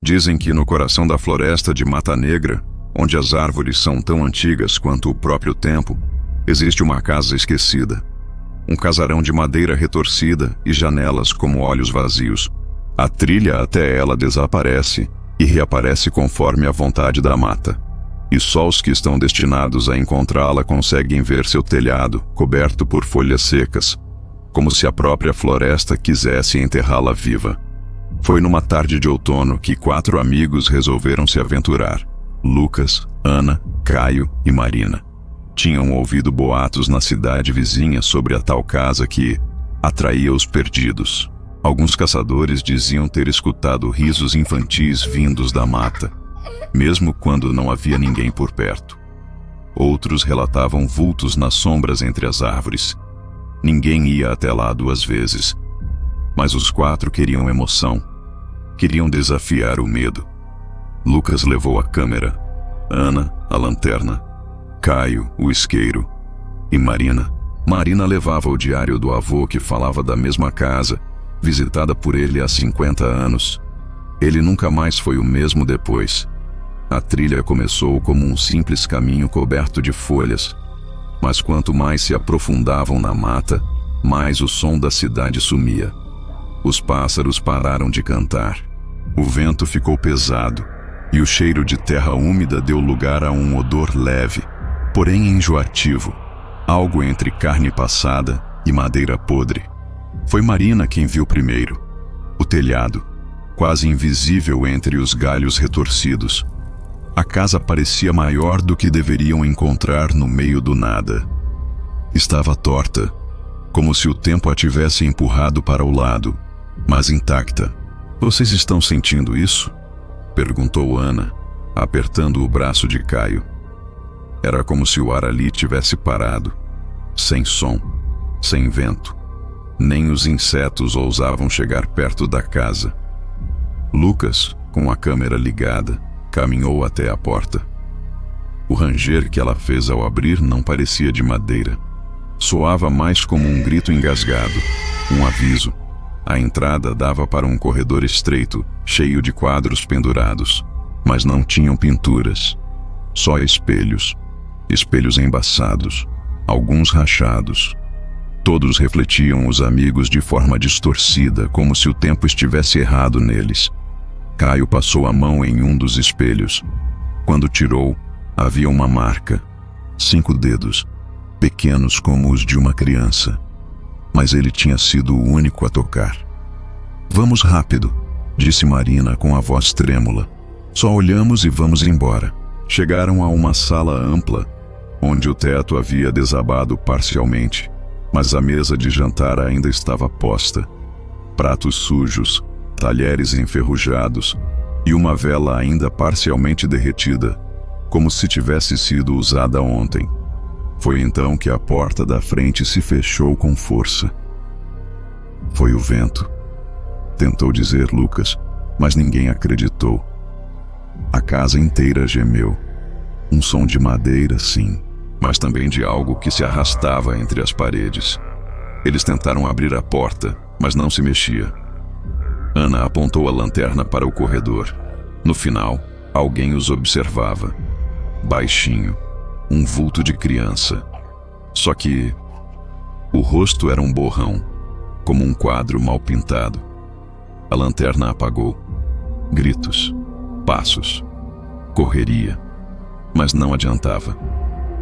Dizem que no coração da floresta de Mata Negra, onde as árvores são tão antigas quanto o próprio tempo, existe uma casa esquecida. Um casarão de madeira retorcida e janelas como olhos vazios. A trilha até ela desaparece e reaparece conforme a vontade da mata. E só os que estão destinados a encontrá-la conseguem ver seu telhado coberto por folhas secas, como se a própria floresta quisesse enterrá-la viva. Foi numa tarde de outono que 4 amigos resolveram se aventurar. Lucas, Ana, Caio e Marina. Tinham ouvido boatos na cidade vizinha sobre a tal casa que atraía os perdidos. Alguns caçadores diziam ter escutado risos infantis vindos da mata, mesmo quando não havia ninguém por perto. Outros relatavam vultos nas sombras entre as árvores. Ninguém ia até lá 2 vezes. Mas os 4 queriam emoção. Queriam desafiar o medo. Lucas levou a câmera, Ana, a lanterna, Caio, o isqueiro e Marina levava o diário do avô que falava da mesma casa, visitada por ele há 50 anos. Ele nunca mais foi o mesmo depois. A trilha começou como um simples caminho coberto de folhas, mas quanto mais se aprofundavam na mata, mais o som da cidade sumia. Os pássaros pararam de cantar. O vento ficou pesado e o cheiro de terra úmida deu lugar a um odor leve, porém enjoativo, algo entre carne passada e madeira podre. Foi Marina quem viu primeiro. O telhado, quase invisível entre os galhos retorcidos. A casa parecia maior do que deveriam encontrar no meio do nada. Estava torta, como se o tempo a tivesse empurrado para o lado, mas intacta. "Vocês estão sentindo isso?" perguntou Ana, apertando o braço de Caio. Era como se o ar ali tivesse parado, sem som, sem vento. Nem os insetos ousavam chegar perto da casa. Lucas, com a câmera ligada, caminhou até a porta. O ranger que ela fez ao abrir não parecia de madeira. Soava mais como um grito engasgado, um aviso. A entrada dava para um corredor estreito, cheio de quadros pendurados, mas não tinham pinturas. Só espelhos. Espelhos embaçados, alguns rachados. Todos refletiam os amigos de forma distorcida, como se o tempo estivesse errado neles. Caio passou a mão em um dos espelhos. Quando tirou, havia uma marca. 5 dedos, pequenos como os de uma criança. Mas ele tinha sido o único a tocar. "Vamos rápido", disse Marina com a voz trêmula. "Só olhamos e vamos embora." Chegaram a uma sala ampla, onde o teto havia desabado parcialmente, mas a mesa de jantar ainda estava posta. Pratos sujos, talheres enferrujados e uma vela ainda parcialmente derretida, como se tivesse sido usada ontem. Foi então que a porta da frente se fechou com força. "Foi o vento", tentou dizer Lucas, mas ninguém acreditou. A casa inteira gemeu. Um som de madeira, sim, mas também de algo que se arrastava entre as paredes. Eles tentaram abrir a porta, mas não se mexia. Ana apontou a lanterna para o corredor. No final, alguém os observava. Baixinho, um vulto de criança. Só que o rosto era um borrão, como um quadro mal pintado. A lanterna apagou. Gritos, passos, correria. Mas não adiantava.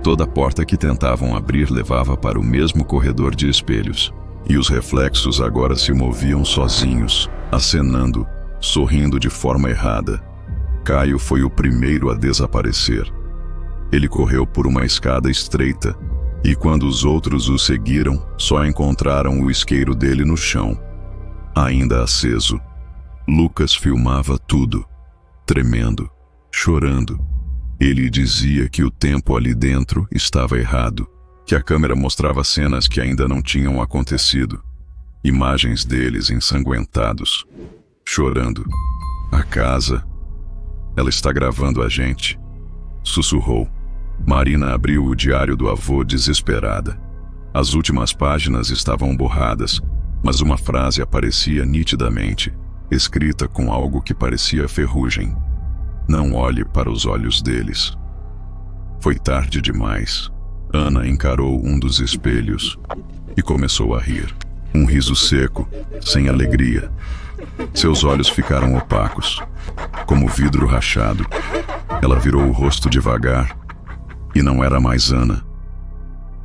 Toda porta que tentavam abrir levava para o mesmo corredor de espelhos. E os reflexos agora se moviam sozinhos, acenando, sorrindo de forma errada. Caio foi o primeiro a desaparecer. Ele correu por uma escada estreita, e quando os outros o seguiram, só encontraram o isqueiro dele no chão, ainda aceso. Lucas filmava tudo, tremendo, chorando. Ele dizia que o tempo ali dentro estava errado, que a câmera mostrava cenas que ainda não tinham acontecido. Imagens deles ensanguentados, chorando. "A casa, ela está gravando a gente", sussurrou. Marina abriu o diário do avô desesperada. As últimas páginas estavam borradas, mas uma frase aparecia nitidamente. escrita com algo que parecia ferrugem: "Não olhe para os olhos deles." Foi tarde demais. Ana encarou um dos espelhos e começou a rir. Um riso seco, sem alegria. Seus olhos ficaram opacos, como vidro rachado. Ela virou o rosto devagar e não era mais Ana.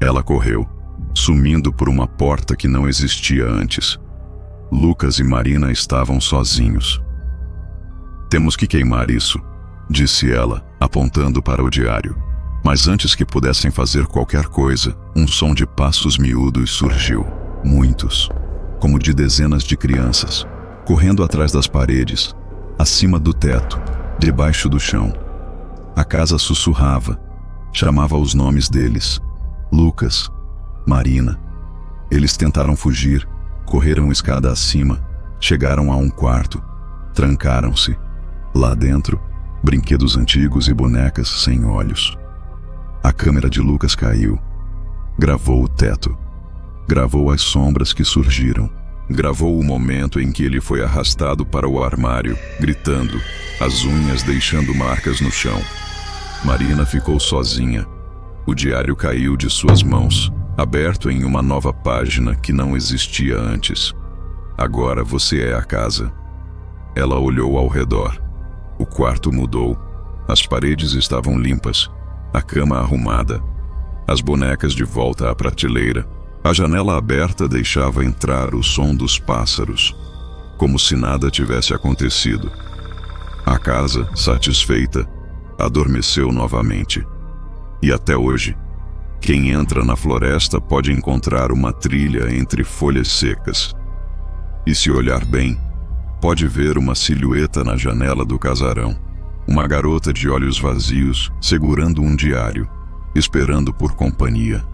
Ela correu, sumindo por uma porta que não existia antes. Lucas e Marina estavam sozinhos. "Temos que queimar isso", disse ela, apontando para o diário. Mas antes que pudessem fazer qualquer coisa, um som de passos miúdos surgiu. Muitos, como de dezenas de crianças, correndo atrás das paredes, acima do teto, debaixo do chão. A casa sussurrava, chamava os nomes deles: Lucas, Marina. Eles tentaram fugir, correram escada acima, chegaram a um quarto, trancaram-se. Lá dentro, brinquedos antigos e bonecas sem olhos. A câmera de Lucas caiu. Gravou o teto. Gravou as sombras que surgiram. Gravou o momento em que ele foi arrastado para o armário, gritando, as unhas deixando marcas no chão. Marina ficou sozinha. O diário caiu de suas mãos, aberto em uma nova página que não existia antes. Agora você é a casa. Ela olhou ao redor. O quarto mudou. As paredes estavam limpas, a cama arrumada, as bonecas de volta à prateleira. A janela aberta deixava entrar o som dos pássaros, como se nada tivesse acontecido. A casa, satisfeita, adormeceu novamente. E até hoje, quem entra na floresta pode encontrar uma trilha entre folhas secas. E se olhar bem, pode ver uma silhueta na janela do casarão. Uma garota de olhos vazios segurando um diário, esperando por companhia.